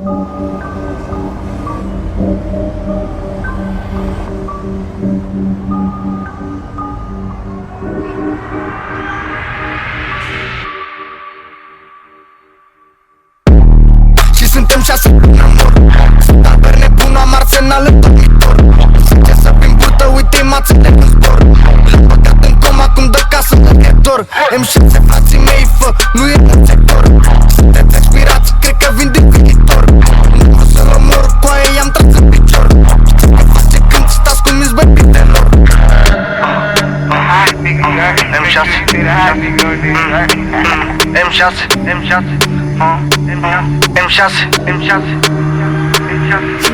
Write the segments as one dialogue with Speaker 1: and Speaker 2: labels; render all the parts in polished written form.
Speaker 1: Și suntem 6 în amor. Sunt alberi nebun, am arsenal în dormitor. Zice să fim burtă, uite-i mațele în zbor. Le-am băgat în coma, acum dă casă de ghetor. M6, frații mei, fă, nu e un sector. Sunteți expirați, cred că vin din viitor. Nu o să-l omor, cu aia i-am tras în picior. Ce face când stați cu miți băbitelor? M6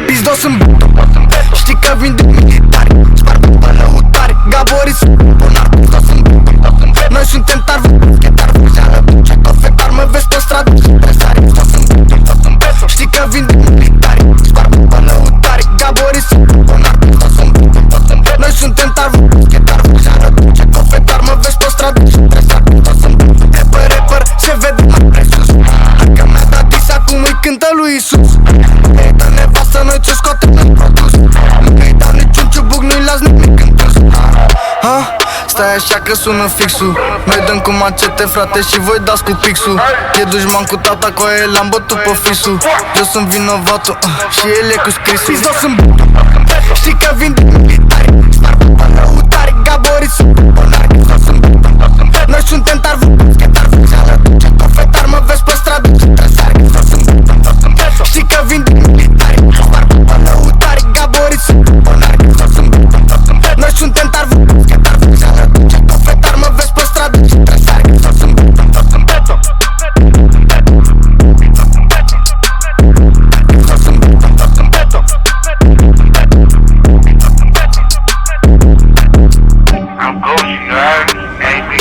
Speaker 1: Pizdos în beton. Știi că vin din militari, spar pe lăutari. Gaborii sunt bonar, pizdos în beton. Noi suntem tarvi, schetar, fuzeală, duce tot fetar. Mă vezi pe stradă și presari, pizdos în beton. Știi că vin din militari, spar pe lăutari. Gaborii sunt bonar, pizdos în beton. Noi suntem tarvi, schetar, fuzeală, duce tot fetar. Mă vezi pe stradă și presari, pizdos în beton. Rapper, se vede mai presus. Dacă mi-a dat dis, acum îi cântă lui Iisus. Ei dă nevastă, noi ce scoatem în produs. Nu îi dau niciun ciubuc, nu-i las nimic în plus. Stai așa că sună fixul. Noi dăm cu macete, frate, și voi dați cu pixul. E dușman cu tata, cu aia l-am bătut pe fisul. Eu sunt vinovatul și el e cu scrisul. Pizdos în beton. Știi că vin din militari, spar pe lăutari. Gaborii sunt bonari, pizdos în beton. Noi suntem tarvi, schetar, fuzeală, duce tot fetar. Mă vezi pe stradă și presari, pizdos în beton. Știi că vin din militari, spar pe lăutari. Gaborii sunt bonari, pizdos în beton. Noi suntem tarvi, schetar, fuzeală, duce tot fetar. Mă vezi pe stradă și presari, pizdos în beton.
Speaker 2: I'm Gucci, you heard? Ain't be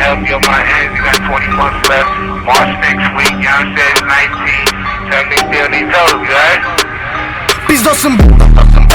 Speaker 2: healthy on my hands. You got 20 months left. March next week, you know what I'm saying? 19. Tell me, still these hoes, you heard?
Speaker 1: Pizdos în beton.